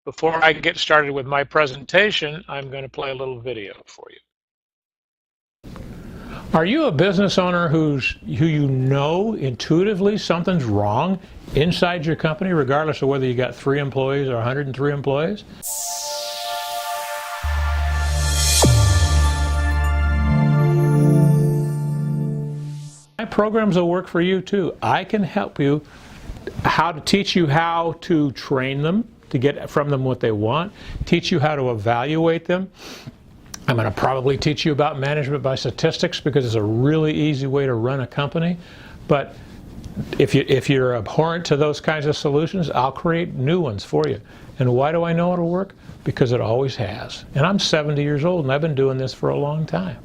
Before I get started with my presentation, I'm going to play a little video for you. Are you a business owner who you know intuitively something's wrong inside your company, regardless of whether you got 3 employees or 103 employees? My programs will work for you too. I can help you teach you how to train them, to get from them what they want, teach you how to evaluate them. I'm going to probably teach you about management by statistics because it's a really easy way to run a company. But if you're abhorrent to those kinds of solutions, I'll create new ones for you. And why do I know it'll work? Because it always has. And I'm 70 years old and I've been doing this for a long time.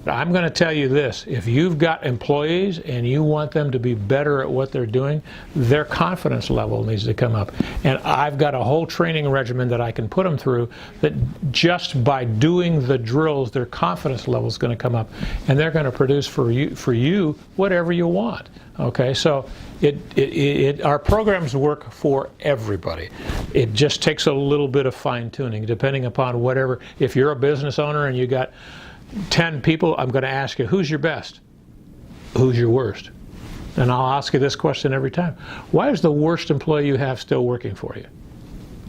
I'm going to tell you this, if you've got employees and you want them to be better at what they're doing, their confidence level needs to come up. And I've got a whole training regimen that I can put them through that just by doing the drills, their confidence level is going to come up and they're going to produce for you whatever you want. Okay, so our programs work for everybody. It just takes a little bit of fine tuning depending upon whatever. If you're a business owner and you got 10 people, I'm going to ask you, who's your best? Who's your worst? And I'll ask you this question every time. Why is the worst employee you have still working for you?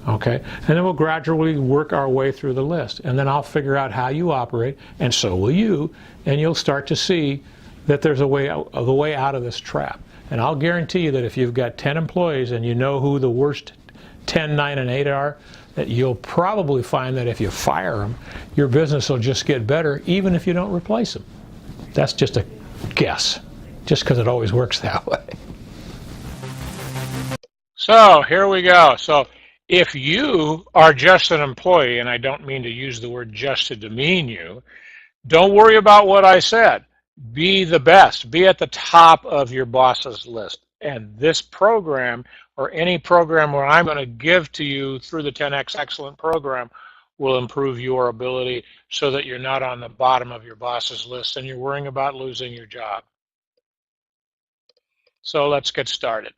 Okay, and then we'll gradually work our way through the list. And then I'll figure out how you operate, and so will you, and you'll start to see that there's a way out of this trap. And I'll guarantee you that if you've got 10 employees and you know who the worst 10, 9, and 8 are, that you'll probably find that if you fire them, your business will just get better, even if you don't replace them. That's just a guess, just because it always works that way. So here we go. So if you are just an employee, and I don't mean to use the word just to demean you, don't worry about what I said. Be the best. Be at the top of your boss's list. And this program, or any program where I'm going to give to you through the 10X Excellent program, will improve your ability so that you're not on the bottom of your boss's list and you're worrying about losing your job. So let's get started.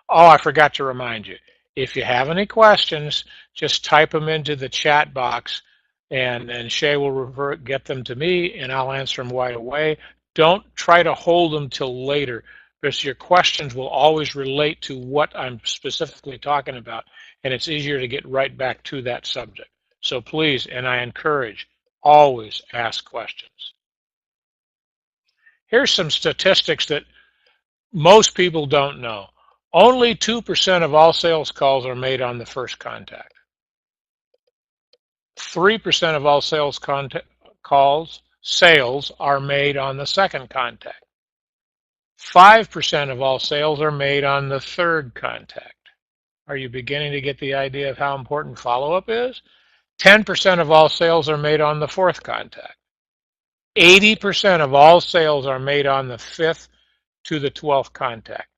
Oh, I forgot to remind you, if you have any questions, just type them into the chat box and then Shay will get them to me and I'll answer them right away. Don't try to hold them till later, because your questions will always relate to what I'm specifically talking about, and it's easier to get right back to that subject. So please, and I encourage, always ask questions. Here's some statistics that most people don't know. Only 2% of all sales calls are made on the first contact. 3% of all sales are made on the second contact. 5% of all sales are made on the third contact. Are you beginning to get the idea of how important follow-up is? 10% of all sales are made on the fourth contact. 80% of all sales are made on the 5th to the 12th contact.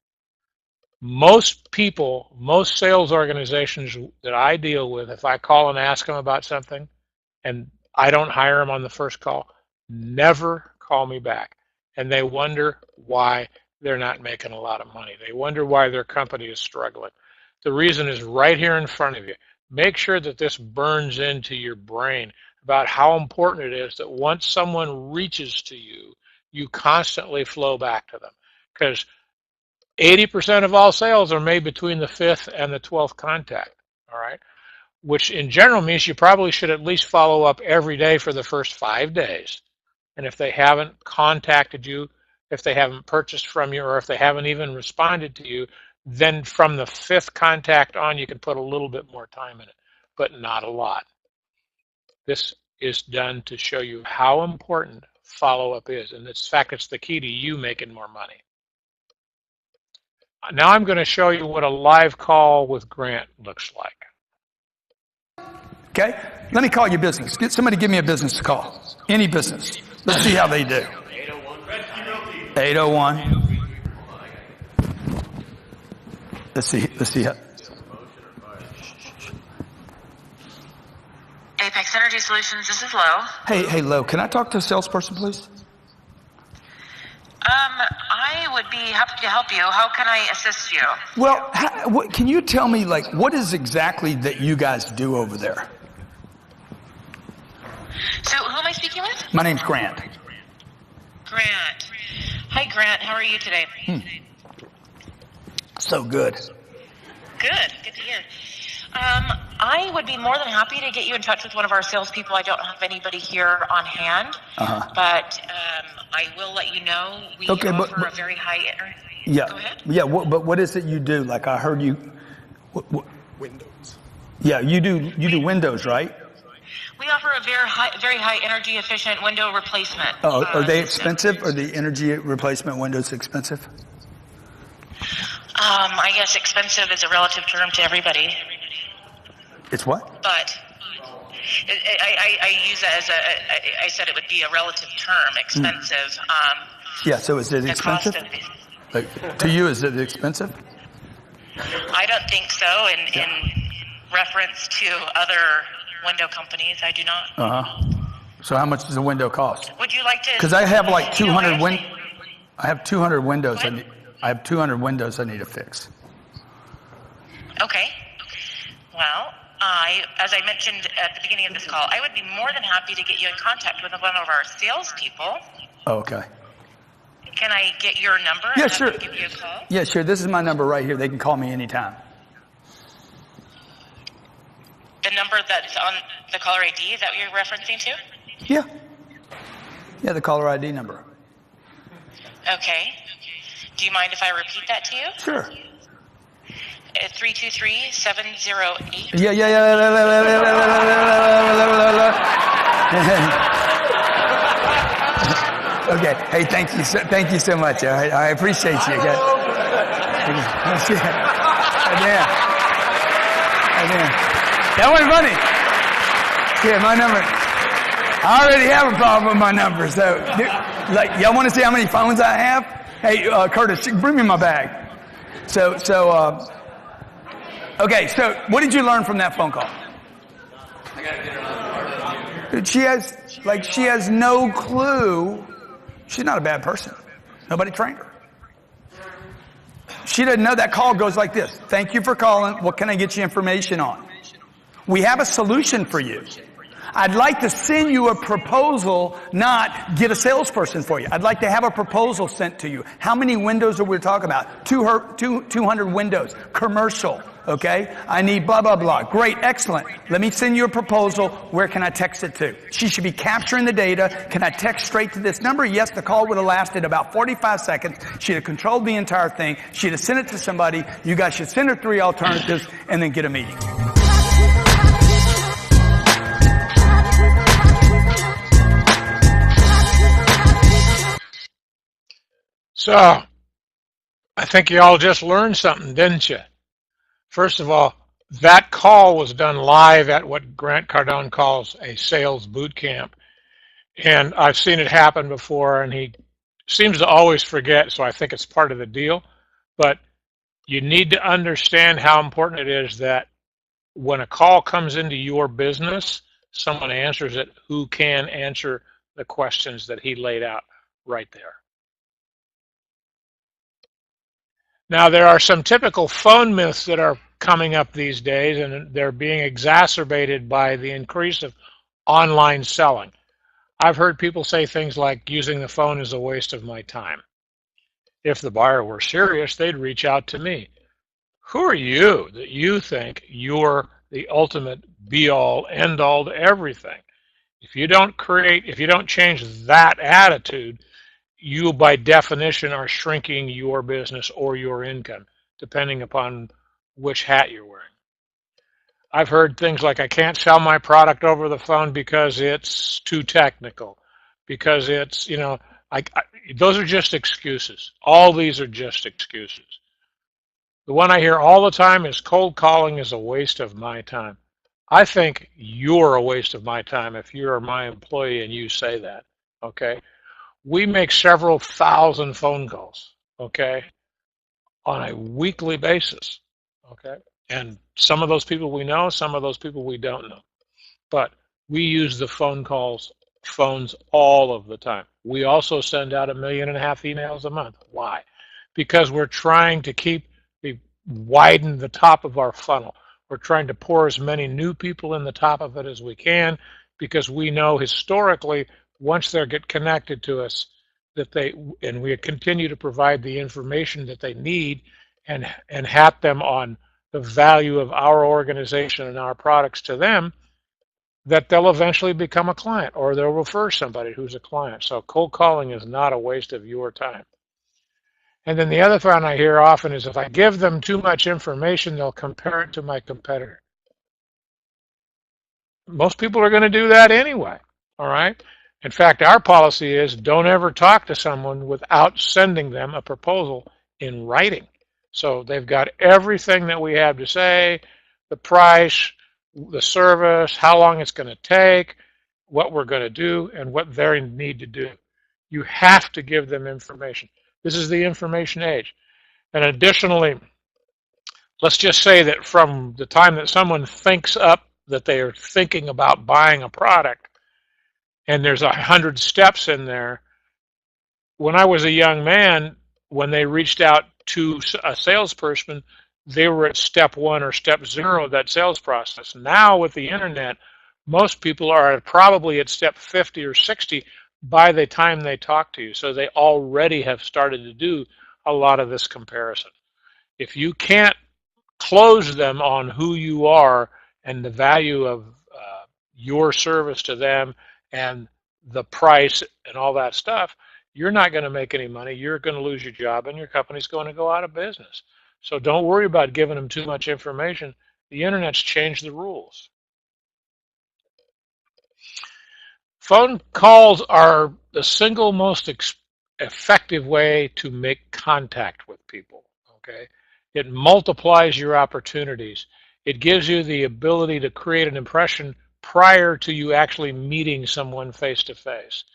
Most people, most sales organizations that I deal with, if I call and ask them about something and I don't hire them on the first call, never call me back. And they wonder why they're not making a lot of money. They wonder why their company is struggling. The reason is right here in front of you. Make sure that this burns into your brain about how important it is that once someone reaches to you, you constantly flow back to them. Because 80% of all sales are made between the 5th and the 12th contact, all right? Which in general means you probably should at least follow up every day for the first 5 days. And if they haven't contacted you, if they haven't purchased from you, or if they haven't even responded to you, then from the 5th contact on, you can put a little bit more time in it, but not a lot. This is done to show you how important follow-up is. And in fact, it's the key to you making more money. Now I'm going to show you what a live call with Grant looks like. Okay, let me call your business. Get somebody, give me a business to call. Any business. Let's see how they do. 801. Let's see how. Apex Energy Solutions, this is Lo. Hey, Lo, can I talk to a salesperson, please? I would be happy happy to help you. How can I assist you? Well, can you tell me, like, what is exactly that you guys do over there? So, who am I speaking with? My name's Grant. Grant. Hi, Grant. How are you today? So good. Good. Good to hear. I would be more than happy to get you in touch with one of our salespeople. I don't have anybody here on hand, but I will let you know we offer a very high. Yeah. Go ahead. Yeah. But what is it you do? Like I heard you. Windows. Yeah, you do Windows, right? We offer a very high energy efficient window replacement. Oh, are they system. expensive? Are the energy replacement windows expensive? I guess expensive is a relative term to everybody. It's what? But I use that as I said it would be a relative term, expensive. Yeah, so is it the cost expensive? of it. Like, to you, is it expensive? I don't think so. In reference to other window companies, I do not. So how much does a window cost? Would you like to? Because I have like 200 I I have 200 windows. What? I have 200 windows I need to fix. Okay. Well, as I mentioned at the beginning of this call, I would be more than happy to get you in contact with one of our salespeople. Oh, okay. Can I get your number? Yeah, and sure. have them give you a call? Yeah, sure. This is my number right here. They can call me anytime. The number that's on the caller ID, is that what you're referencing to? Yeah. Yeah, the caller ID number. Okay. Do you mind if I repeat that to you? Sure. 323-708. Yeah. Okay. Hey, thank you so much. I appreciate you. Okay. That wasn't funny. Yeah, my number. I already have a problem with my number. So, like, y'all want to see how many phones I have? Hey, Curtis, bring me my bag. Okay, so what did you learn from that phone call? I gotta get her on. She has no clue. She's not a bad person. Nobody trained her. She doesn't know that call goes like this. Thank you for calling. What can I get you information on? We have a solution for you. I'd like to send you a proposal, not get a salesperson for you. I'd like to have a proposal sent to you. How many windows are we talking about? 200 windows. Commercial. Okay? I need blah, blah, blah. Great. Excellent. Let me send you a proposal. Where can I text it to? She should be capturing the data. Can I text straight to this number? Yes, the call would have lasted about 45 seconds. She'd have controlled the entire thing. She'd have sent it to somebody. You guys should send her 3 alternatives and then get a meeting. So, I think you all just learned something, didn't you? First of all, that call was done live at what Grant Cardone calls a sales boot camp. And I've seen it happen before, and he seems to always forget, so I think it's part of the deal. But you need to understand how important it is that when a call comes into your business, someone answers it who can answer the questions that he laid out right there. Now, there are some typical phone myths that are coming up these days, and they're being exacerbated by the increase of online selling. I've heard people say things like, using the phone is a waste of my time. If the buyer were serious, they'd reach out to me. Who are you that you think you're the ultimate be-all, end-all to everything? If you don't change that attitude, you by definition are shrinking your business or your income, depending upon which hat you're wearing. I've heard things like, I can't sell my product over the phone because it's too technical, because it's, those are just excuses. All these are just excuses. The one I hear all the time is cold calling is a waste of my time. I think you're a waste of my time if you're my employee and you say that, okay? We make several thousand phone calls, okay, on a weekly basis, okay? And some of those people we know, some of those people we don't know. But we use the phones all of the time. We also send out 1.5 million emails a month. Why? because we're trying to widen the top of our funnel. We're trying to pour as many new people in the top of it as we can, because we know historically, once they get connected to us, and we continue to provide the information that they need, and hat them on the value of our organization and our products to them, that they'll eventually become a client, or they'll refer somebody who's a client. So cold calling is not a waste of your time. And then the other one I hear often is, if I give them too much information, they'll compare it to my competitor. Most people are going to do that anyway, all right? In fact, our policy is, don't ever talk to someone without sending them a proposal in writing. So they've got everything that we have to say, the price, the service, how long it's going to take, what we're going to do, and what they need to do. You have to give them information. This is the information age. And additionally, let's just say that from the time that someone thinks up that they are thinking about buying a product, and there's 100 steps in there. When I was a young man, when they reached out to a salesperson, they were at step 1 or step 0 of that sales process. Now with the internet, most people are probably at step 50 or 60 by the time they talk to you. So they already have started to do a lot of this comparison. If you can't close them on who you are and the value of your service to them and the price and all that stuff, you're not going to make any money. You're going to lose your job, and your company's going to go out of business. So don't worry about giving them too much information. The internet's changed the rules. Phone calls are the single most effective way to make contact with people, okay? It multiplies your opportunities. It gives you the ability to create an impression prior to you actually meeting someone face to face.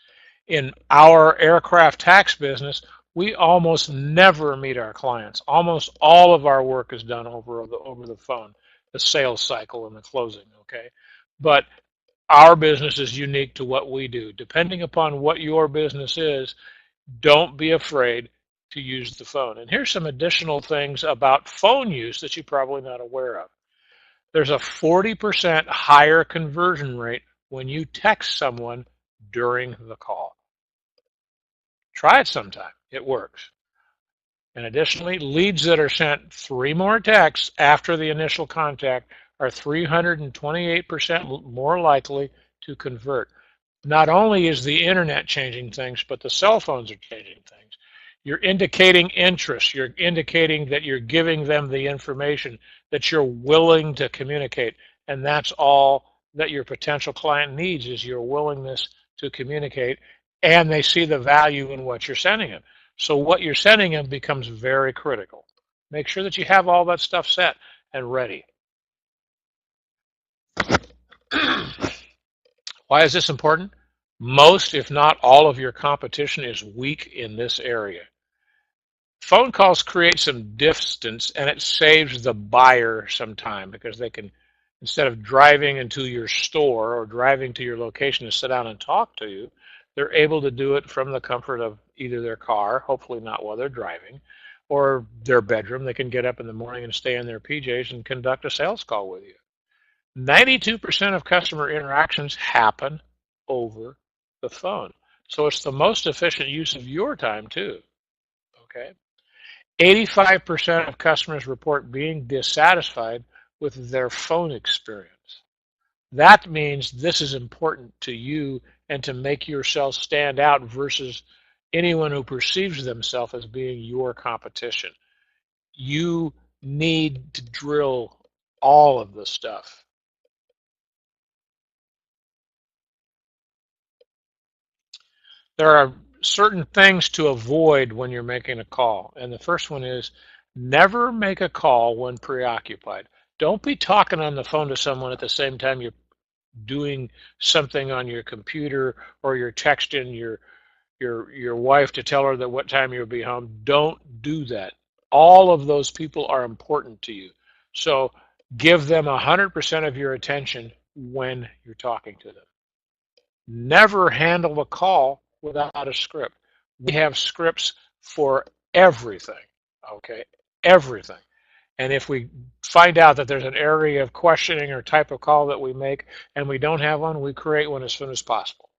In our aircraft tax business, we almost never meet our clients. Almost all of our work is done over the phone, the sales cycle and the closing, okay? But our business is unique to what we do. Depending upon what your business is, don't be afraid to use the phone. And here's some additional things about phone use that you're probably not aware of. There's a 40% higher conversion rate when you text someone during the call. Try it sometime. It works. And additionally, leads that are sent 3 more texts after the initial contact are 328% more likely to convert. Not only is the internet changing things, but the cell phones are changing things. You're indicating interest. You're indicating that you're giving them the information, that you're willing to communicate. And that's all that your potential client needs, is your willingness to communicate, and they see the value in what you're sending them. So what you're sending them becomes very critical. Make sure that you have all that stuff set and ready. Why is this important? Most, if not all, of your competition is weak in this area. Phone calls create some distance, and it saves the buyer some time, because they can, instead of driving into your store or driving to your location to sit down and talk to you, they're able to do it from the comfort of either their car, hopefully not while they're driving, or their bedroom. They can get up in the morning and stay in their PJs and conduct a sales call with you. 92% of customer interactions happen over the phone. So it's the most efficient use of your time too, okay? 85% of customers report being dissatisfied with their phone experience. That means this is important to you and to make yourself stand out versus anyone who perceives themselves as being your competition. You need to drill all of the stuff. There are certain things to avoid when you're making a call. And the first one is, never make a call when preoccupied. Don't be talking on the phone to someone at the same time you're doing something on your computer, or you're texting your wife to tell her that what time you'll be home. Don't do that. All of those people are important to you. So give them 100% of your attention when you're talking to them. Never handle a call without a script. We have scripts for everything, okay? Everything. And if we find out that there's an area of questioning or type of call that we make and we don't have one, we create one as soon as possible.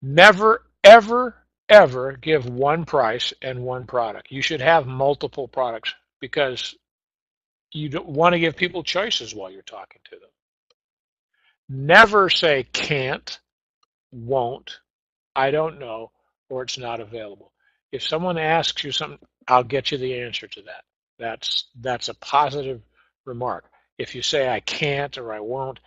Never, ever, ever give one price and one product. You should have multiple products because you don't want to give people choices while you're talking to them. Never say can't, won't, I don't know, or it's not available. If someone asks you something, I'll get you the answer to that. That's a positive remark. If you say I can't or I won't,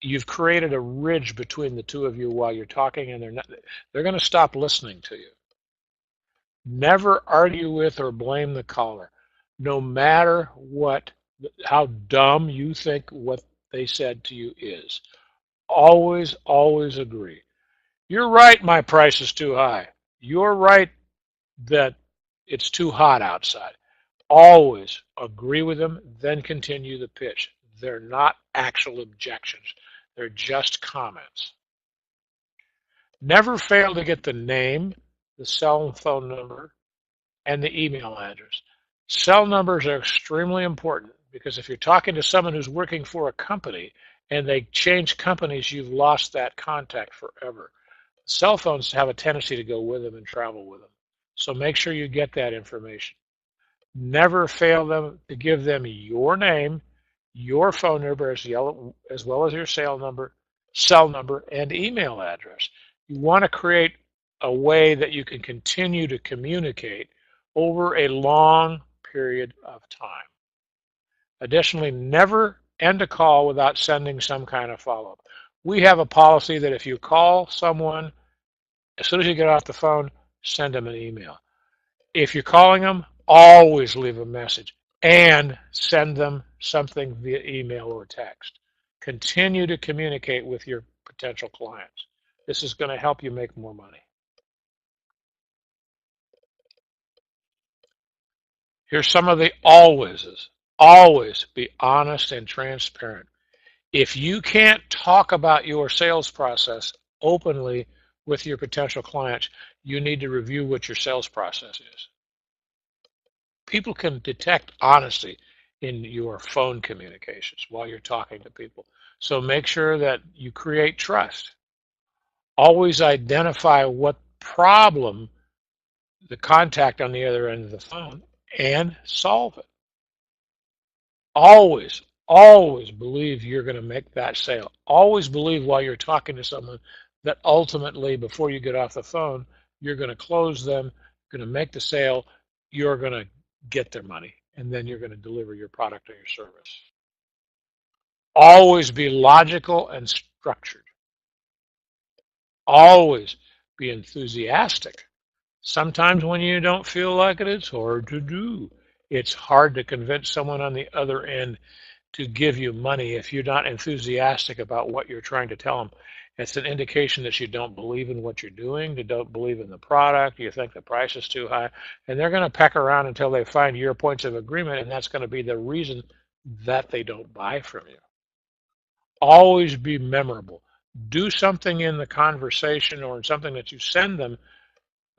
you've created a ridge between the two of you while you're talking, and they're going to stop listening to you. Never argue with or blame the caller, no matter how dumb you think what they said to you is. Always, always agree. You're right, my price is too high. You're right that it's too hot outside. Always agree with them, then continue the pitch. They're not actual objections. They're just comments. Never fail to get the name, the cell phone number, and the email address. Cell numbers are extremely important because if you're talking to someone who's working for a company and they change companies, you've lost that contact forever. Cell phones have a tendency to go with them and travel with them. So make sure you get that information. Never fail them to give them your name, your phone number as well as your cell number, and email address. You want to create a way that you can continue to communicate over a long period of time. Additionally, never end a call without sending some kind of follow-up. We have a policy that if you call someone, as soon as you get off the phone, send them an email. If you're calling them, always leave a message and send them something via email or text. Continue to communicate with your potential clients. This is going to help you make more money. Here's some of the alwayses. Always be honest and transparent. If you can't talk about your sales process openly with your potential clients, you need to review what your sales process is. People can detect honesty in your phone communications while you're talking to people. So make sure that you create trust. Always identify what problem the contact on the other end of the phone and solve it. Always, always believe you're going to make that sale. Always believe while you're talking to someone that ultimately, before you get off the phone, you're going to close them, going to make the sale, you're going to get their money, and then you're going to deliver your product or your service. Always be logical and structured. Always be enthusiastic. Sometimes when you don't feel like it, it's hard to do. It's hard to convince someone on the other end to give you money if you're not enthusiastic about what you're trying to tell them. It's an indication that you don't believe in what you're doing, you don't believe in the product, you think the price is too high, and they're going to peck around until they find your points of agreement, and that's going to be the reason that they don't buy from you. Always be memorable. Do something in the conversation or in something that you send them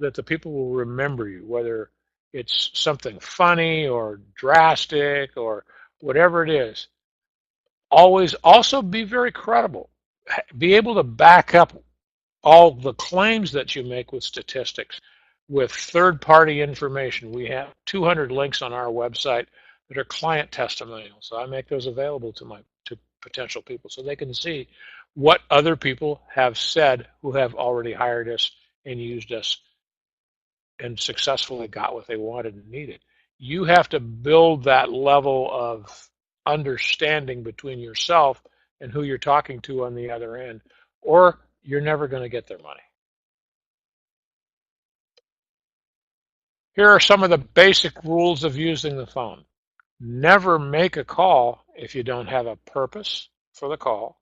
that the people will remember you, whether it's something funny or drastic or whatever it is. Always also be very credible. Be able to back up all the claims that you make with statistics, with third-party information. We have 200 links on our website that are client testimonials. So I make those available to potential people so they can see what other people have said who have already hired us and used us and successfully got what they wanted and needed. You have to build that level of understanding between yourself and who you're talking to on the other end, or you're never going to get their money. Here are some of the basic rules of using the phone. Never make a call if you don't have a purpose for the call,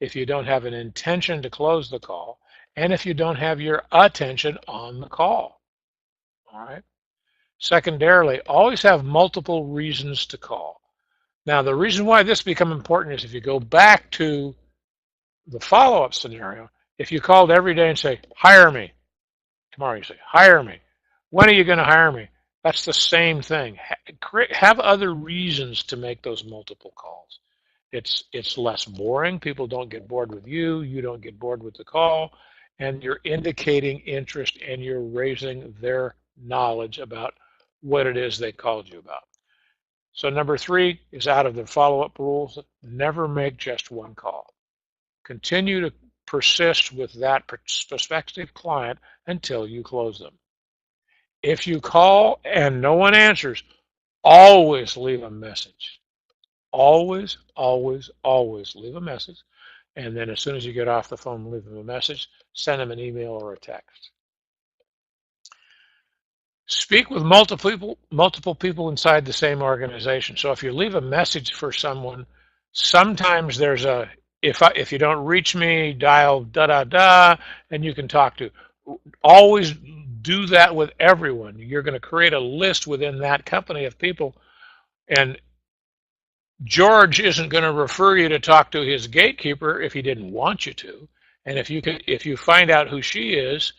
if you don't have an intention to close the call, and if you don't have your attention on the call. All right. Secondarily, always have multiple reasons to call. Now, the reason why this becomes important is if you go back to the follow-up scenario, if you called every day and say, hire me, tomorrow you say, hire me, When are you going to hire me? That's the same thing. Have other reasons to make those multiple calls. It's less boring. People don't get bored with you. You don't get bored with the call. And you're indicating interest and you're raising their knowledge about what it is they called you about. So number 3 is out of the follow-up rules. Never make just one call. Continue to persist with that prospective client until you close them. If you call and no one answers, always leave a message. Always, always, always leave a message. And then as soon as you get off the phone, leave them a message, send them an email or a text. Speak with multiple people inside the same organization. So if you leave a message for someone, sometimes there's a, if you don't reach me, dial da-da-da, and you can talk to. Always do that with everyone. You're going to create a list within that company of people, and George isn't going to refer you to talk to his gatekeeper if he didn't want you to. And if you find out who she is,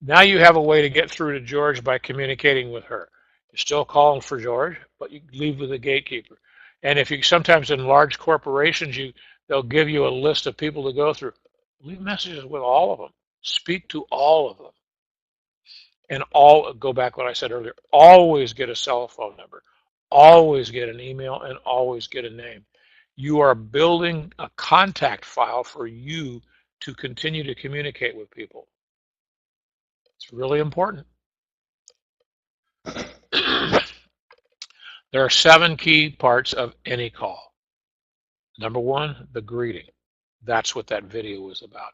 now you have a way to get through to George by communicating with her. You're still calling for George, but you leave with the gatekeeper. And if you sometimes in large corporations, they'll give you a list of people to go through. Leave messages with all of them. Speak to all of them. And go back what I said earlier, always get a cell phone number, always get an email, and always get a name. You are building a contact file for you to continue to communicate with people. It's really important. There are 7 key parts of any call. Number 1, the greeting. That's what that video was about.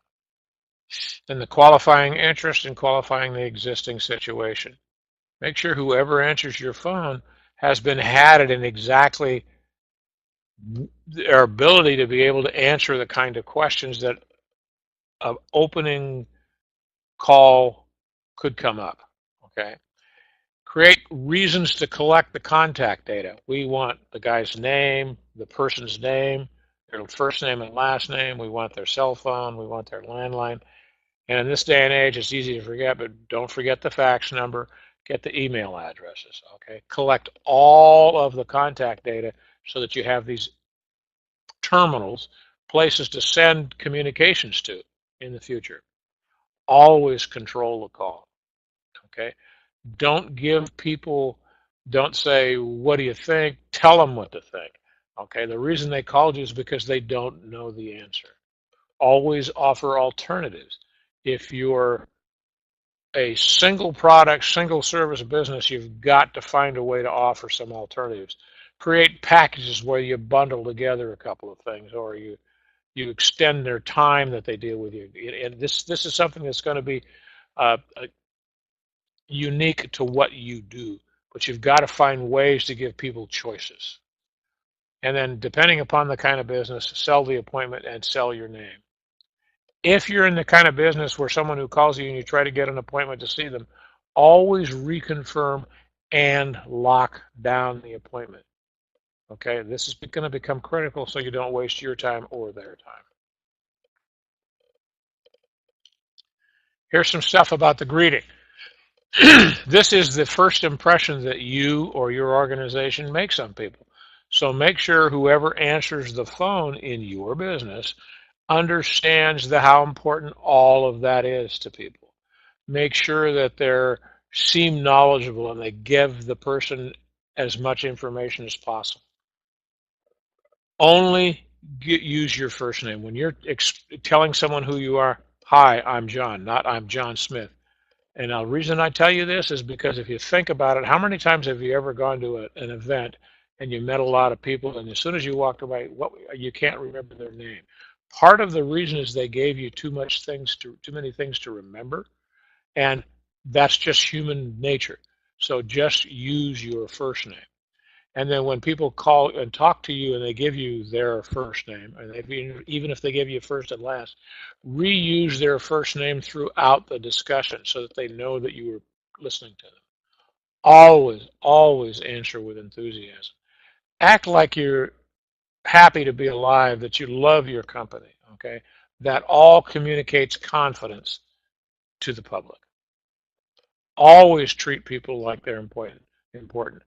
Then the qualifying interest and qualifying the existing situation. Make sure whoever answers your phone has been had it in exactly their ability to be able to answer the kind of questions that an opening call could come up. Okay. Create reasons to collect the contact data. We want the guy's name, the person's name, their first name and last name. We want their cell phone. We want their landline. And in this day and age, it's easy to forget, but don't forget the fax number. Get the email addresses. Okay. Collect all of the contact data so that you have these terminals, places to send communications to in the future. Always control the call. Okay. Don't give people, don't say, what do you think? Tell them what to think. Okay. The reason they called you is because they don't know the answer. Always offer alternatives. If you're a single product, single service business, you've got to find a way to offer some alternatives. Create packages where you bundle together a couple of things, or you extend their time that they deal with you. And this is something that's going to be unique to what you do, but you've got to find ways to give people choices. And then depending upon the kind of business, sell the appointment and sell your name. If you're in the kind of business where someone who calls you and you try to get an appointment to see them, always reconfirm and lock down the appointment. Okay, this is going to become critical so you don't waste your time or their time. Here's some stuff about the greeting. This is the first impression that you or your organization makes on people. So make sure whoever answers the phone in your business understands how important all of that is to people. Make sure that they seem knowledgeable and they give the person as much information as possible. Only use your first name. When you're telling someone who you are, hi, I'm John, not I'm John Smith. And the reason I tell you this is because if you think about it, how many times have you ever gone to an event and you met a lot of people, and as soon as you walked away, you can't remember their name? Part of the reason is they gave you too many things to remember, and that's just human nature. So just use your first name. And then when people call and talk to you and they give you their first name, and even if they give you first and last, reuse their first name throughout the discussion so that they know that you were listening to them. Always, always answer with enthusiasm. Act like you're happy to be alive, that you love your company, okay? That all communicates confidence to the public. Always treat people like they're important.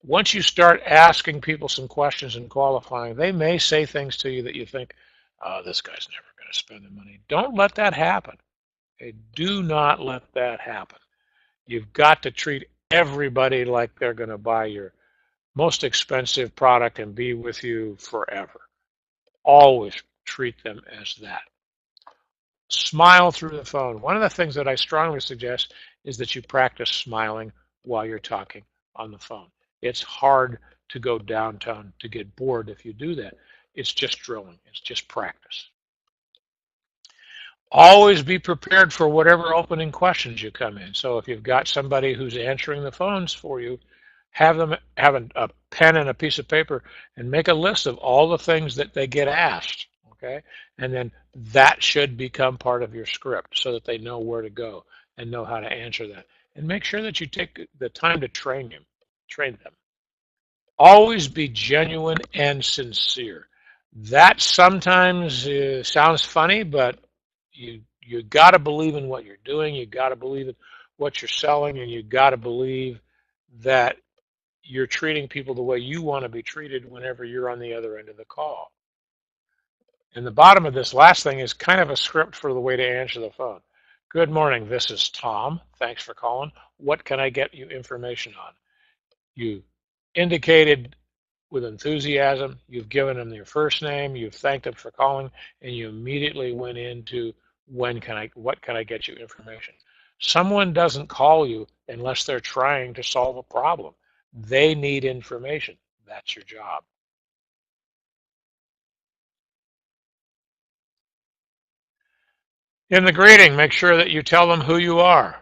Once you start asking people some questions and qualifying, they may say things to you that you think, oh, this guy's never going to spend the money. Don't let that happen. Okay? Do not let that happen. You've got to treat everybody like they're going to buy your most expensive product and be with you forever. Always treat them as that. Smile through the phone. One of the things that I strongly suggest is that you practice smiling while you're talking on the phone. It's hard to go downtown to get bored if you do that. It's just drilling. It's just practice. Always be prepared for whatever opening questions you come in. So if you've got somebody who's answering the phones for you, have them have a pen and a piece of paper and make a list of all the things that they get asked. Okay, and then that should become part of your script so that they know where to go and know how to answer that. And make sure that you take the time to train them. Always be genuine and sincere. That sometimes sounds funny, but you got to believe in what you're doing. You got to believe in what you're selling, and you got to believe that you're treating people the way you want to be treated whenever you're on the other end of the call. And the bottom of this last thing is kind of a script for the way to answer the phone. Good morning, this is Tom. Thanks for calling. What can I get you information on? You indicated with enthusiasm, you've given them your first name, you've thanked them for calling, and you immediately went into what can I get you information? Someone doesn't call you unless they're trying to solve a problem. They need information. That's your job. In the greeting, make sure that you tell them who you are.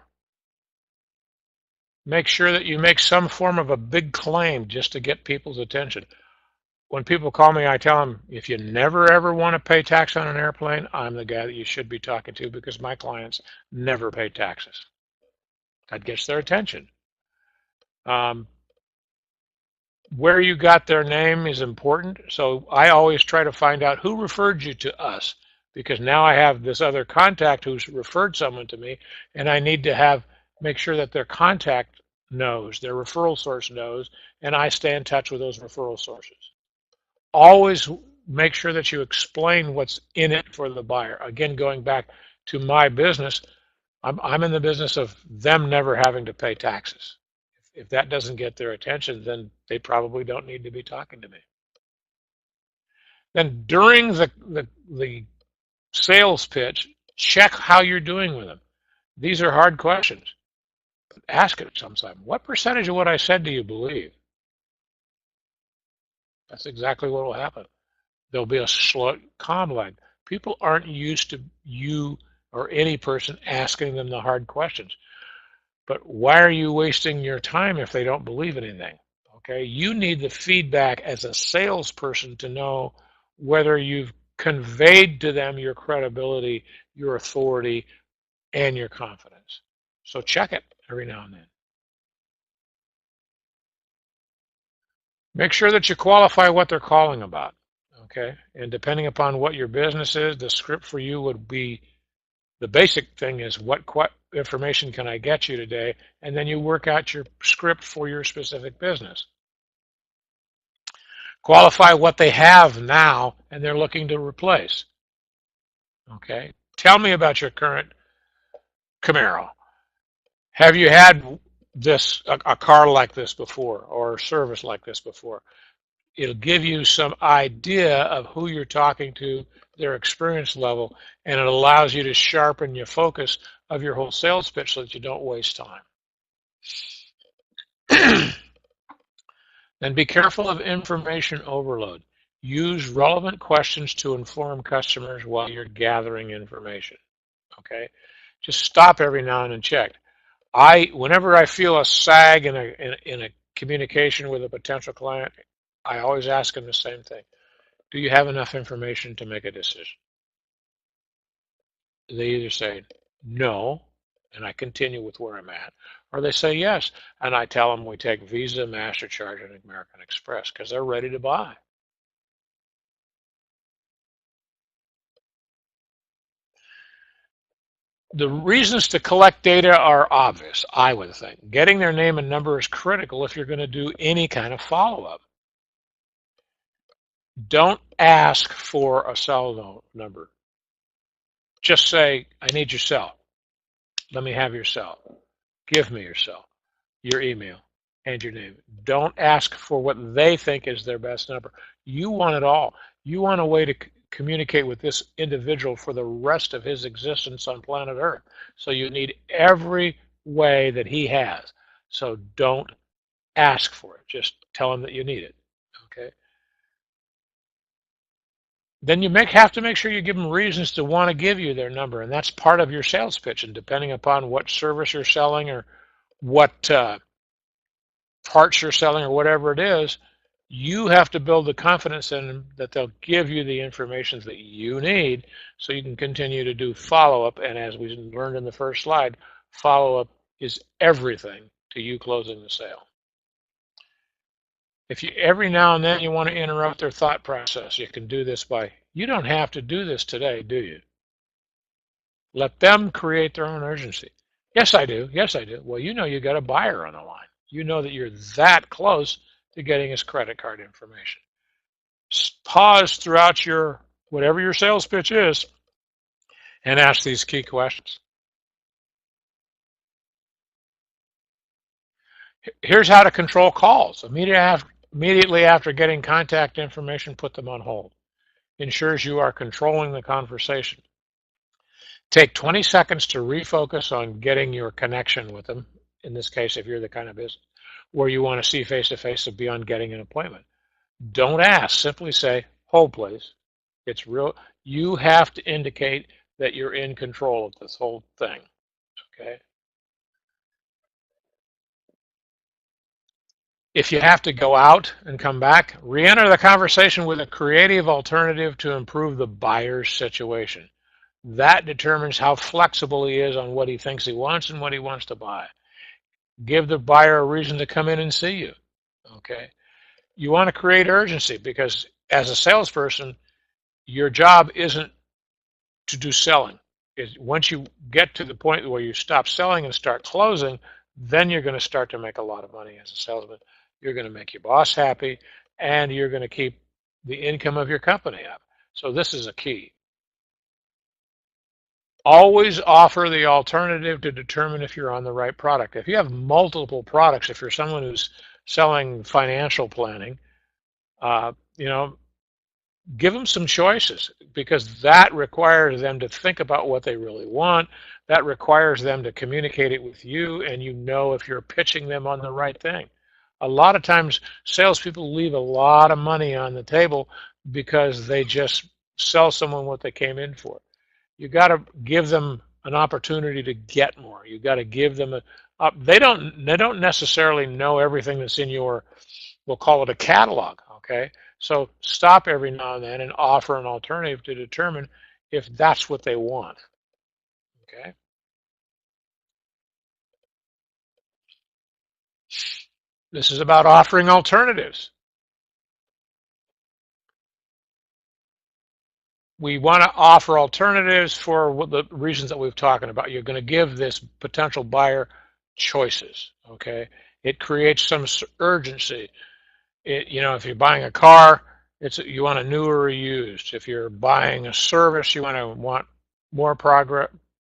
Make sure that you make some form of a big claim just to get people's attention. When people call me, I tell them, if you never ever want to pay tax on an airplane, I'm the guy that you should be talking to because my clients never pay taxes. That gets their attention. Where you got their name is important. So I always try to find out who referred you to us, because now I have this other contact who's referred someone to me, and I need to make sure that their contact knows, their referral source knows, and I stay in touch with those referral sources. Always make sure that you explain what's in it for the buyer. Again, going back to my business, I'm in the business of them never having to pay taxes. If that doesn't get their attention, then they probably don't need to be talking to me. Then during the sales pitch, check how you're doing with them. These are hard questions. Ask it sometime. What percentage of what I said do you believe? That's exactly what will happen. There'll be a slow, calm lag. People aren't used to you or any person asking them the hard questions. But why are you wasting your time if they don't believe anything? Okay, you need the feedback as a salesperson to know whether you've conveyed to them your credibility, your authority, and your confidence. So check it every now and then. Make sure that you qualify what they're calling about. Okay, and depending upon what your business is, the script for you would be, the basic thing is what information can I get you today, and then you work out your script for your specific business. Qualify what they have now and they're looking to replace. Okay, tell me about your current Camaro. Have you had a car like this before, or a service like this before? It'll give you some idea of who you're talking to, their experience level, and it allows you to sharpen your focus of your whole sales pitch so that you don't waste time. Then be careful of information overload. Use relevant questions to inform customers while you're gathering information. Okay, just stop every now and then and check. Whenever I feel a sag in a communication with a potential client, I always ask them the same thing. Do you have enough information to make a decision? They either say no, and I continue with where I'm at, or they say yes, and I tell them we take Visa, MasterCard, and American Express because they're ready to buy. The reasons to collect data are obvious, I would think. Getting their name and number is critical if you're going to do any kind of follow-up. Don't ask for a cell number. Just say, I need your cell. Let me have your cell. Give me your cell, your email, and your name. Don't ask for what they think is their best number. You want it all. You want a way to communicate with this individual for the rest of his existence on planet Earth. So you need every way that he has. So don't ask for it. Just tell him that you need it. Okay. Then you have to make sure you give them reasons to want to give you their number, and that's part of your sales pitch. And depending upon what service you're selling or what parts you're selling or whatever it is, you have to build the confidence in them that they'll give you the information that you need so you can continue to do follow-up. And as we learned in the first slide, follow-up is everything to you closing the sale. If you every now and then you want to interrupt their thought process, you can do this by, you don't have to do this today, do you? Let them create their own urgency. Yes, I do. Yes, I do. Well, you know you got a buyer on the line. You know that you're that close to getting his credit card information. Pause throughout your, whatever your sales pitch is, and ask these key questions. Here's how to control calls. Immediately after getting contact information, put them on hold. Ensures you are controlling the conversation. Take 20 seconds to refocus on getting your connection with them. In this case, if you're the kind of business where you want to see face-to-face beyond getting an appointment. Don't ask. Simply say, hold, please. It's real. You have to indicate that you're in control of this whole thing. Okay? If you have to go out and come back, re-enter the conversation with a creative alternative to improve the buyer's situation. That determines how flexible he is on what he thinks he wants and what he wants to buy. Give the buyer a reason to come in and see you. Okay? You want to create urgency because as a salesperson, your job isn't to do selling. Once you get to the point where you stop selling and start closing, then you're going to start to make a lot of money as a salesman. You're going to make your boss happy, and you're going to keep the income of your company up. So this is a key. Always offer the alternative to determine if you're on the right product. If you have multiple products, if you're someone who's selling financial planning, give them some choices because that requires them to think about what they really want. That requires them to communicate it with you, and you know if you're pitching them on the right thing. A lot of times, salespeople leave a lot of money on the table because they just sell someone what they came in for. You got to give them an opportunity to get more. You got to give them they don't necessarily know everything that's in your, we'll call it a catalog, okay? So stop every now and then and offer an alternative to determine if that's what they want, okay? This is about offering alternatives. We want to offer alternatives for the reasons that we've talked about. You're going to give this potential buyer choices, okay? It creates some urgency. If you're buying a car, you want a new or a used. If you're buying a service, you want more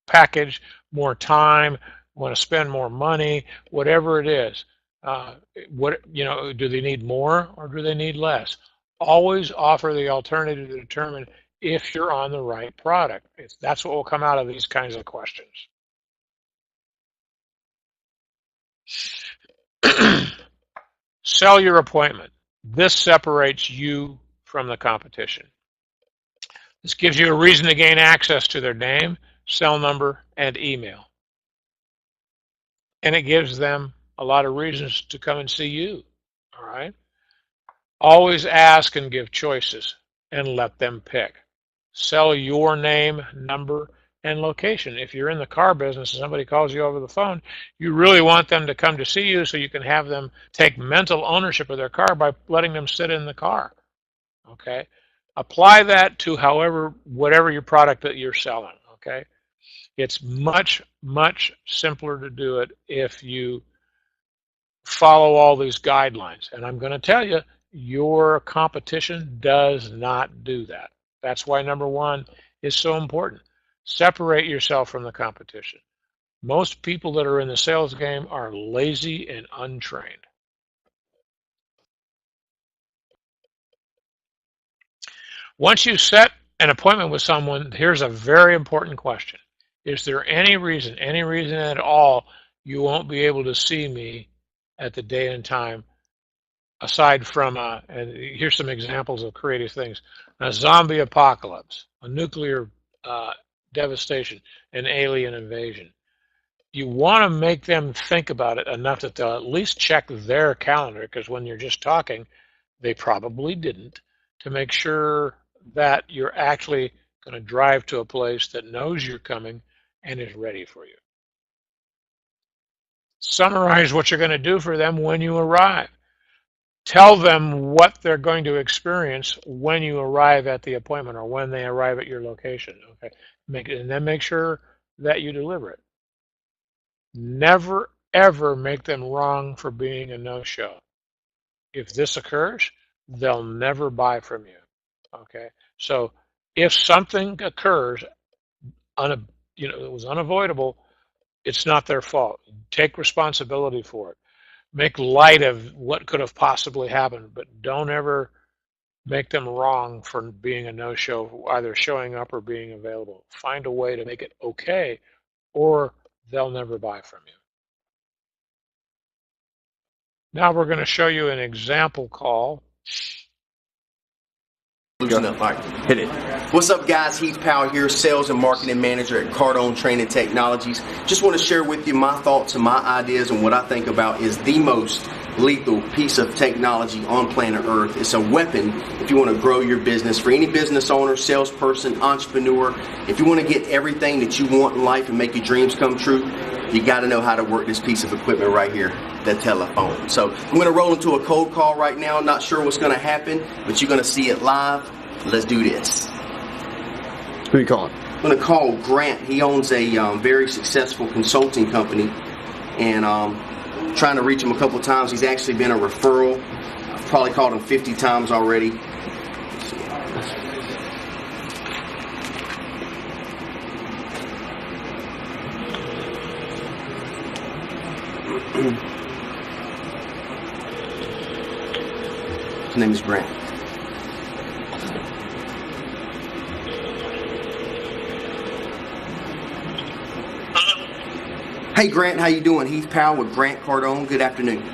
package, more time, want to spend more money, whatever it is. Do they need more or do they need less? Always offer the alternative to determine if you're on the right product. That's what will come out of these kinds of questions. Sell your appointment. This separates you from the competition. This gives you a reason to gain access to their name, cell number, and email. And it gives them a lot of reasons to come and see you, all right? Always ask and give choices and let them pick. Sell your name, number, and location. If you're in the car business and somebody calls you over the phone, you really want them to come to see you so you can have them take mental ownership of their car by letting them sit in the car, okay? Apply that to whatever your product that you're selling, okay? It's much, much simpler to do it if you follow all these guidelines. And I'm going to tell you, your competition does not do that. That's why number one is so important. Separate yourself from the competition. Most people that are in the sales game are lazy and untrained. Once you set an appointment with someone, here's a very important question. Is there any reason at all, you won't be able to see me at the date and time, aside from, and here's some examples of creative things, a zombie apocalypse, a nuclear devastation, an alien invasion. You want to make them think about it enough that they'll at least check their calendar, because when you're just talking, they probably didn't, to make sure that you're actually going to drive to a place that knows you're coming and is ready for you. Summarize what you're going to do for them when you arrive. Tell them what they're going to experience when you arrive at the appointment or when they arrive at your location. Okay, and then make sure that you deliver it. Never, ever make them wrong for being a no-show. If this occurs, they'll never buy from you. Okay, so if something occurs, it was unavoidable, it's not their fault. Take responsibility for it. Make light of what could have possibly happened, but don't ever make them wrong for being a no-show, either showing up or being available. Find a way to make it okay, or they'll never buy from you. Now we're going to show you an example call. Loosen up. All right, hit it. What's up, guys? Heath Powell here, Sales and Marketing Manager at Cardone Training Technologies. Just want to share with you my thoughts and my ideas and what I think about is the most lethal piece of technology on planet Earth. It's a weapon if you want to grow your business. For any business owner, salesperson, entrepreneur, if you want to get everything that you want in life and make your dreams come true, you got to know how to work this piece of equipment right here, the telephone. So I'm going to roll into a cold call right now. Not sure what's going to happen, but you're going to see it live. Let's do this. Who are you calling? I'm going to call Grant. He owns a very successful consulting company, and trying to reach him a couple times. He's actually been a referral. I've probably called him 50 times already. His name is Grant. Hey Grant, how you doing? Heath Powell with Grant Cardone. Good afternoon. Hey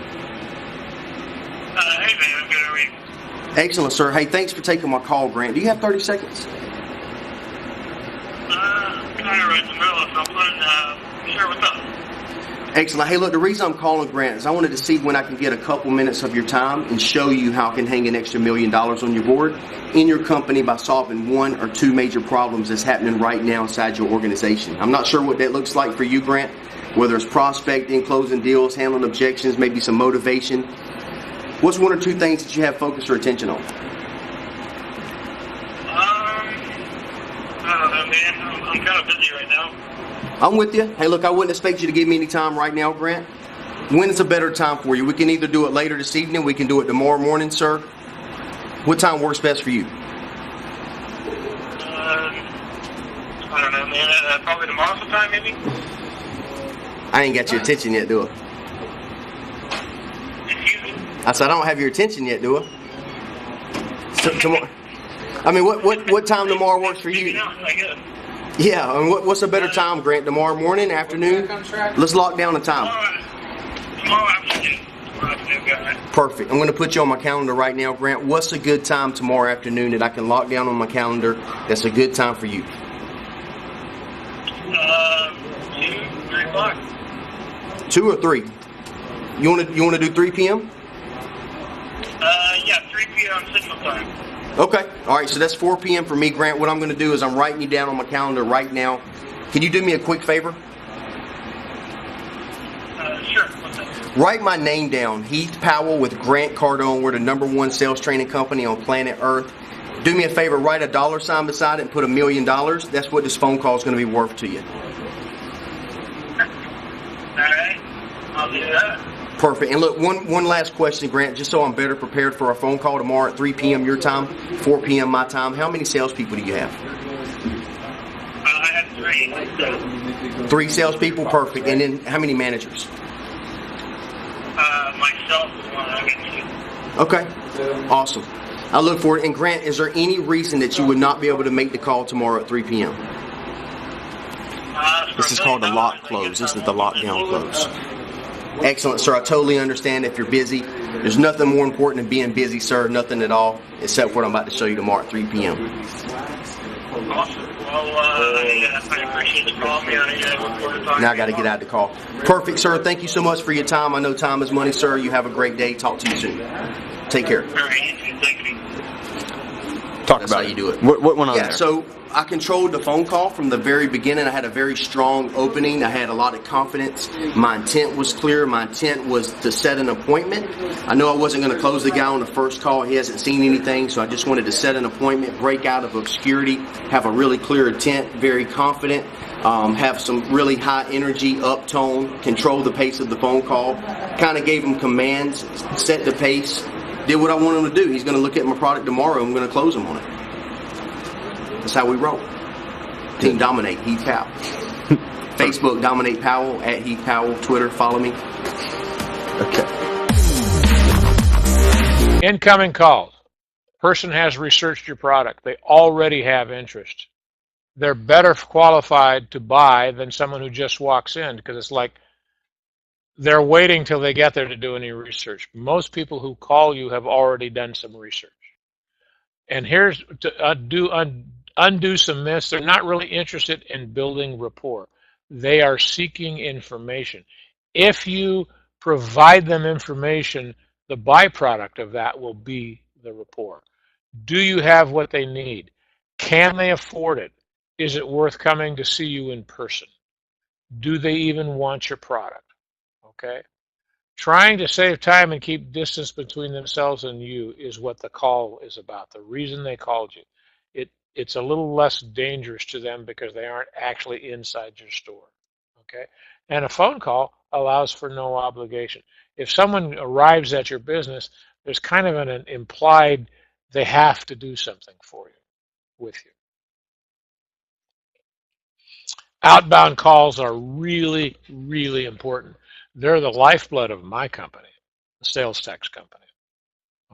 man, I'm good. How are you? Excellent, sir. Hey, thanks for taking my call, Grant. Do you have 30 seconds? Kind of right in the middle of something. Sure, what's up? Excellent. Hey, look, the reason I'm calling Grant is I wanted to see when I can get a couple minutes of your time and show you how I can hang an extra $1 million on your board in your company by solving one or two major problems that's happening right now inside your organization. I'm not sure what that looks like for you, Grant, whether it's prospecting, closing deals, handling objections, maybe some motivation. What's one or two things that you have focus or attention on? I don't know, man. I'm kind of busy right now. I'm with you. Hey, look, I wouldn't expect you to give me any time right now, Grant. When is a better time for you? We can either do it later this evening, we can do it tomorrow morning, sir. What time works best for you? I don't know, man. Probably tomorrow sometime, maybe? I ain't got your attention yet, do I? Excuse me? I said, I don't have your attention yet, do I? So, tomorrow. I mean, what time tomorrow works for you? Maybe not, I guess. Yeah, and what's a better time, Grant? Tomorrow morning, afternoon? Let's lock down the time. Tomorrow afternoon. Tomorrow afternoon, guys. Perfect. I'm going to put you on my calendar right now, Grant. What's a good time tomorrow afternoon that I can lock down on my calendar that's a good time for you? 2, 3 o'clock. 2 or 3? You want to do 3 p.m.? Yeah, 3 p.m. Central Time. Okay. All right, so that's 4 p.m. for me, Grant. What I'm going to do is I'm writing you down on my calendar right now. Can you do me a quick favor? Sure. What's up? Write my name down, Heath Powell with Grant Cardone. We're the #1 sales training company on planet Earth. Do me a favor, write a dollar sign beside it and put $1 million. That's what this phone call is going to be worth to you. All right. I'll do that. Perfect. And look, one last question, Grant, just so I'm better prepared for our phone call tomorrow at 3 p.m. your time, 4 p.m. my time. How many salespeople do you have? I have 3. So, 3 salespeople? Perfect. And then how many managers? myself is one. I'll get 2. Okay. Awesome. I look forward. And Grant, is there any reason that you would not be able to make the call tomorrow at 3 p.m.? This is called a lock close. This is the lockdown close. Excellent, sir. I totally understand if you're busy. There's nothing more important than being busy, sir. Nothing at all, except what I'm about to show you tomorrow at 3 p.m. Awesome. Well, I appreciate you calling me. I look forward to talking. Now I got to get out of the call. Perfect, sir. Thank you so much for your time. I know time is money, sir. You have a great day. Talk to you soon. Take care. All right, you too. Thank you. That's how you do it. What went on there? So I controlled the phone call from the very beginning. I had a very strong opening. I had a lot of confidence. My intent was clear. My intent was to set an appointment. I know I wasn't going to close the guy on the first call. He hasn't seen anything, so I just wanted to set an appointment, break out of obscurity, have a really clear intent, very confident, have some really high energy, uptone, control the pace of the phone call, kind of gave him commands, set the pace, did what I wanted him to do. He's going to look at my product tomorrow. I'm going to close him on it. That's how we roll. Team Dominate, Heath Powell. Facebook, Dominate Powell, at Heath Powell. Twitter, follow me. Okay. Incoming calls. Person has researched your product. They already have interest. They're better qualified to buy than someone who just walks in, because it's like they're waiting till they get there to do any research. Most people who call you have already done some research. And here's to undo some myths. They're not really interested in building rapport. They are seeking information. If you provide them information, the byproduct of that will be the rapport. Do you have what they need? Can they afford it? Is it worth coming to see you in person? Do they even want your product? Okay? Trying to save time and keep distance between themselves and you is what the call is about. The reason they called you. It's a little less dangerous to them because they aren't actually inside your store. Okay? And a phone call allows for no obligation. If someone arrives at your business, there's kind of an implied they have to do something for you, with you. Outbound calls are really, really important. They're the lifeblood of my company, the sales tax company.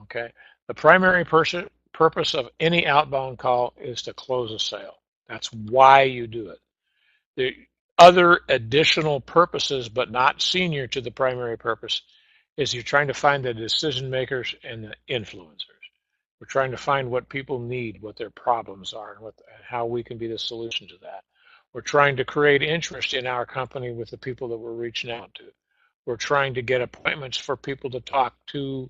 Okay? The primary purpose of any outbound call is to close a sale. That's why you do it. The other additional purposes, but not senior to the primary purpose, is you're trying to find the decision makers and the influencers. We're trying to find what people need, what their problems are, and how we can be the solution to that. We're trying to create interest in our company with the people that we're reaching out to. We're trying to get appointments for people to talk to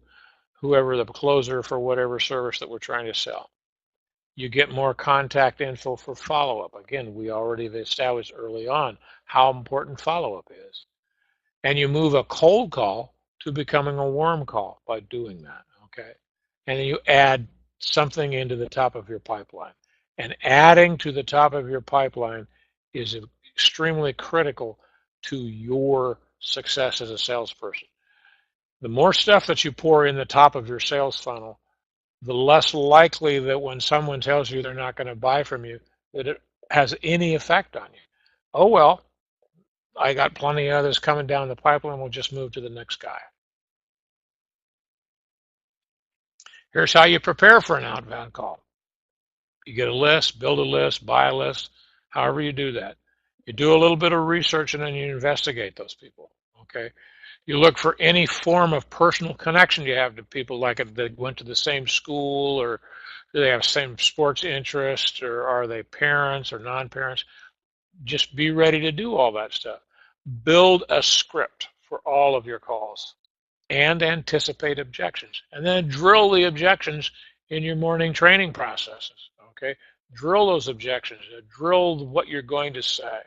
whoever the closer for whatever service that we're trying to sell. You get more contact info for follow-up. Again, we already established early on how important follow-up is. And you move a cold call to becoming a warm call by doing that, okay? And then you add something into the top of your pipeline. And adding to the top of your pipeline is extremely critical to your success as a salesperson. The more stuff that you pour in the top of your sales funnel, the less likely that when someone tells you they're not going to buy from you, that it has any effect on you. Oh, well, I got plenty of others coming down the pipeline. We'll just move to the next guy. Here's how you prepare for an outbound call. You get a list, build a list, buy a list, however you do that. You do a little bit of research and then you investigate those people, okay? You look for any form of personal connection you have to people, like if they went to the same school, or do they have same sports interest, or are they parents or non-parents? Just be ready to do all that stuff. Build a script for all of your calls and anticipate objections. And then drill the objections in your morning training processes, okay? Drill those objections. Drill what you're going to say.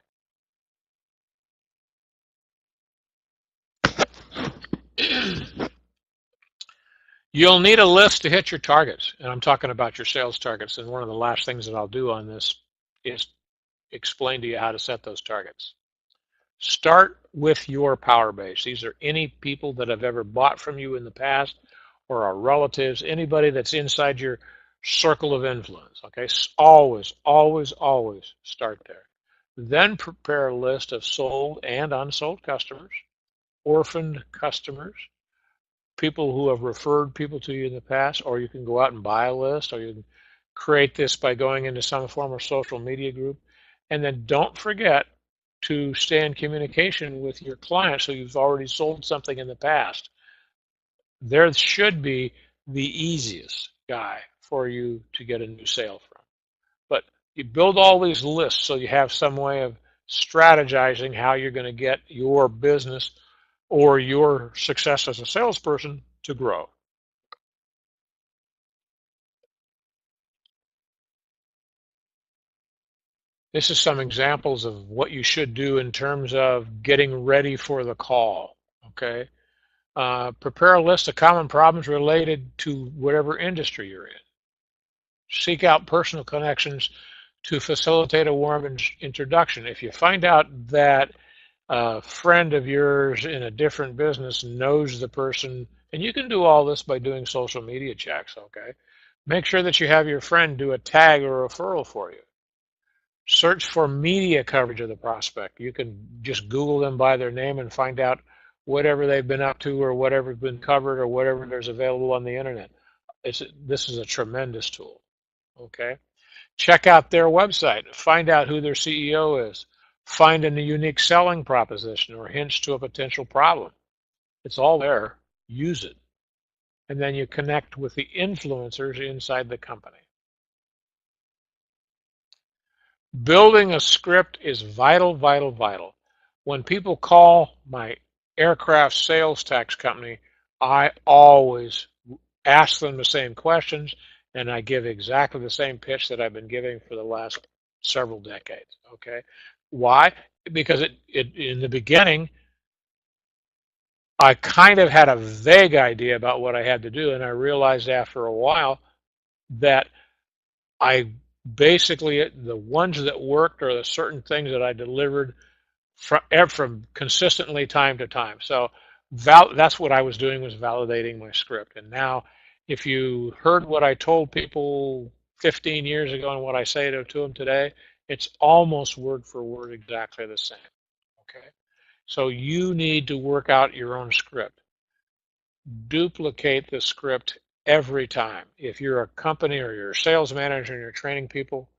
You'll need a list to hit your targets, and I'm talking about your sales targets, and one of the last things that I'll do on this is explain to you how to set those targets. Start with your power base. These are any people that have ever bought from you in the past, or our relatives, anybody that's inside your circle of influence. Okay, always, always, always start there. Then prepare a list of sold and unsold customers, orphaned customers, people who have referred people to you in the past, or you can go out and buy a list, or you can create this by going into some form of social media group. And then don't forget to stay in communication with your clients who you've already sold something in the past. There should be the easiest guy for you to get a new sale from. But you build all these lists so you have some way of strategizing how you're going to get your business or your success as a salesperson to grow. This is some examples of what you should do in terms of getting ready for the call. Okay, prepare a list of common problems related to whatever industry you're in. Seek out personal connections to facilitate a warm introduction. If you find out that a friend of yours in a different business knows the person, and you can do all this by doing social media checks, okay? Make sure that you have your friend do a tag or referral for you. Search for media coverage of the prospect. You can just Google them by their name and find out whatever they've been up to or whatever's been covered or whatever there's available on the internet. This is a tremendous tool, okay? Check out their website. Find out who their CEO is. Find a unique selling proposition or hints to a potential problem. It's all there. Use it. And then you connect with the influencers inside the company. Building a script is vital, vital, vital. When people call my aircraft sales tax company, I always ask them the same questions, and I give exactly the same pitch that I've been giving for the last several decades. Okay, why? Because in the beginning, I kind of had a vague idea about what I had to do, and I realized after a while that I basically, the ones that worked are the certain things that I delivered from consistently time to time. So that's what I was doing, was validating my script. And now, if you heard what I told people 15 years ago and what I say to them today, it's almost word for word exactly the same. Okay, so you need to work out your own script. Duplicate the script every time. If you're a company or you're a sales manager and you're training people,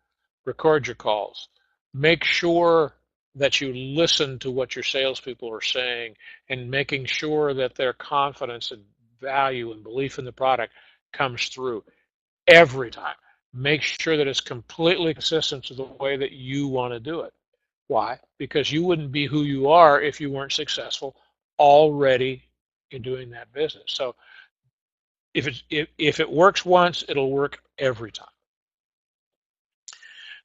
record your calls. Make sure that you listen to what your salespeople are saying and making sure that their confidence and value and belief in the product comes through every time. Make sure that it's completely consistent to the way that you want to do it. Why? Because you wouldn't be who you are if you weren't successful already in doing that business. So if it works once, it'll work every time.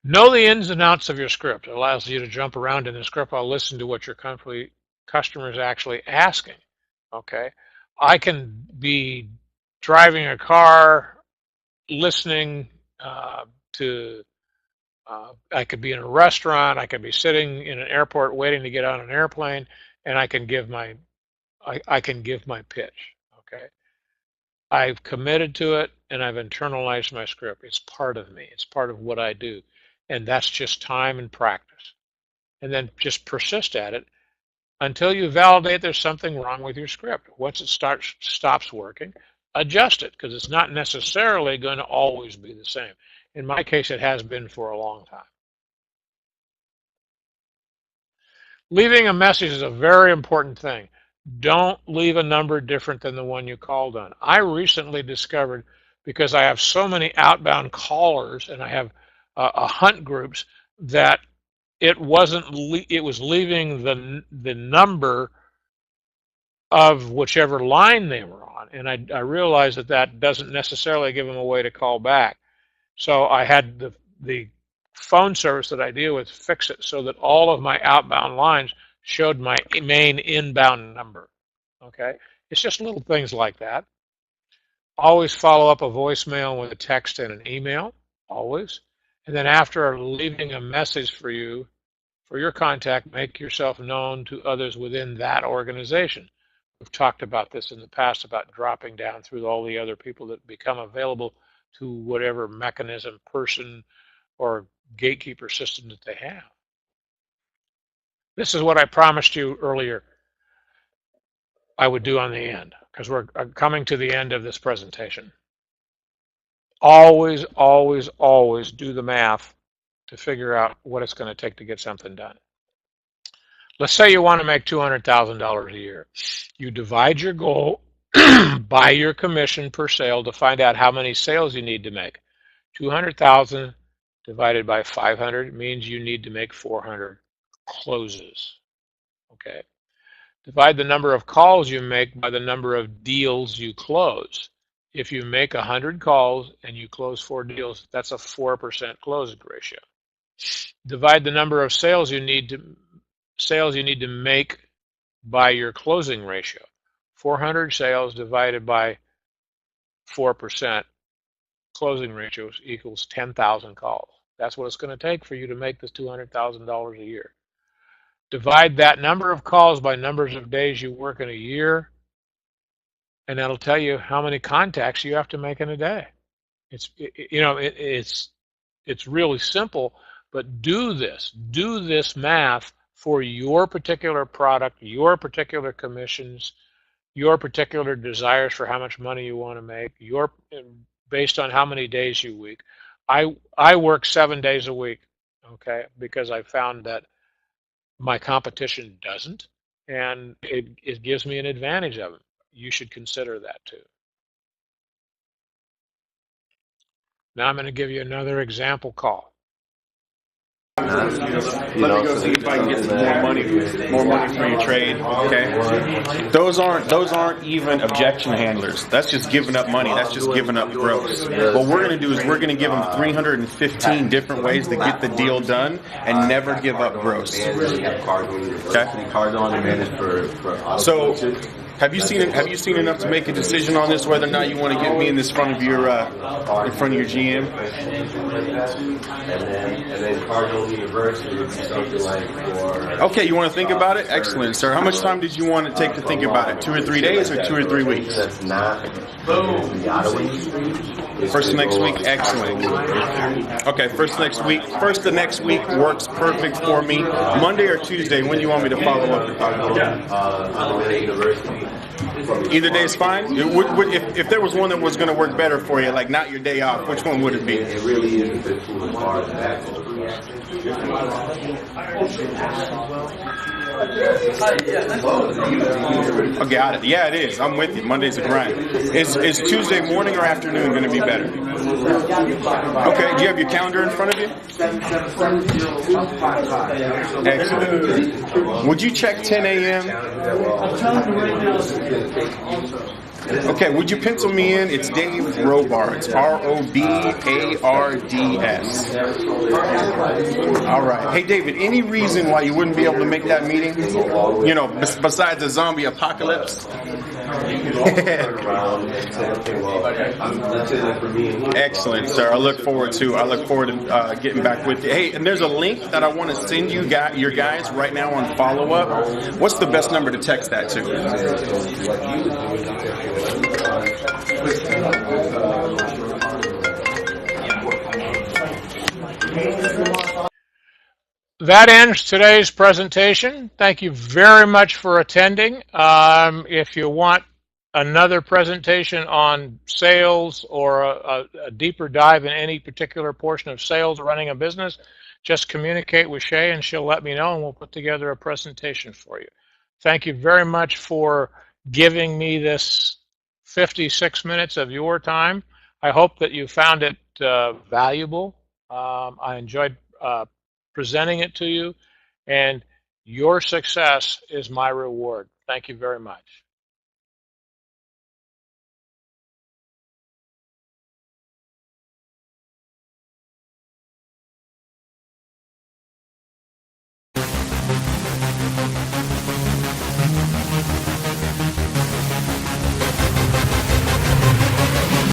Know the ins and outs of your script. It allows you to jump around in the script. I'll listen to what your customer is actually asking. Okay, I can be driving a car, listening to. I could be in a restaurant. I could be sitting in an airport waiting to get on an airplane, and I can give my pitch. Okay, I've committed to it, and I've internalized my script. It's part of me. It's part of what I do. And that's just time and practice. And then just persist at it until you validate there's something wrong with your script. Once it stops working, adjust it, because it's not necessarily going to always be the same. In my case, it has been for a long time. Leaving a message is a very important thing. Don't leave a number different than the one you called on. I recently discovered, because I have so many outbound callers and I have hunt groups, that it was leaving the number of whichever line they were on, and I realized that doesn't necessarily give them a way to call back. So I had the phone service that I deal with fix it so that all of my outbound lines showed my main inbound number. Okay, it's just little things like that. Always follow up a voicemail with a text and an email, always. And then after leaving a message for you, for your contact, make yourself known to others within that organization. We've talked about this in the past, about dropping down through all the other people that become available to whatever mechanism, person, or gatekeeper system that they have. This is what I promised you earlier I would do on the end, because we're coming to the end of this presentation. Always, always, always do the math to figure out what it's going to take to get something done. Let's say you want to make $200,000 a year. You divide your goal by your commission per sale to find out how many sales you need to make. 200,000 divided by 500 means you need to make 400 closes. Okay. Divide the number of calls you make by the number of deals you close. If you make 100 calls and you close 4 deals, that's a 4% closing ratio. Divide the number of sales you need to make by your closing ratio. 400 sales divided by 4% closing ratio equals 10,000 calls. That's what it's going to take for you to make this $200,000 a year. Divide that number of calls by numbers of days you work in a year, and that'll tell you how many contacts you have to make in a day. It's really simple, but do this math for your particular product, your particular commissions, your particular desires for how much money you want to make, based on how many days you week. I work 7 days a week, okay, because I found that my competition doesn't, and it gives me an advantage of it. You should consider that too. Now I'm going to give you another example call. Let me go see if I can get some more money for your trade. Okay, those aren't even objection handlers. That's just giving up money. That's just giving up gross. What we're going to do is we're going to give them 315 different ways to get the deal done and never give up gross. Okay. So, have you seen enough to make a decision on this, whether or not you want to get me in this front of your GM? And then Cardone University would be something like okay, you want to think about it? Excellent, sir. How much time did you want to take to think about it? 2 or 3 days or 2 or 3 weeks? That's not. First of next week, excellent. Okay, first of next week works perfect for me. Monday or Tuesday, when do you want me to follow up with Either day is fine. If there was one that was going to work better for you, like not your day off, which one would it be? It really isn't the too hard to act. Oh, got it. Yeah, it is. I'm with you. Monday's a grind. Is Tuesday morning or afternoon going to be better? Okay. Do you have your calendar in front of you? Excellent. Would you check 10 a.m.? Okay, would you pencil me in? It's Dave Robards, Robards. All right. Hey, David, any reason why you wouldn't be able to make that meeting? You know, besides the zombie apocalypse? Excellent, sir. I look forward to getting back with you. Hey, and there's a link that I want to send you your guys right now on follow-up. What's the best number to text that to? That ends today's presentation. Thank you very much for attending. If you want another presentation on sales or a deeper dive in any particular portion of sales or running a business, just communicate with Shay and she'll let me know and we'll put together a presentation for you. Thank you very much for giving me this 56 minutes of your time. I hope that you found it valuable. I enjoyed presenting it to you, and your success is my reward. Thank you very much.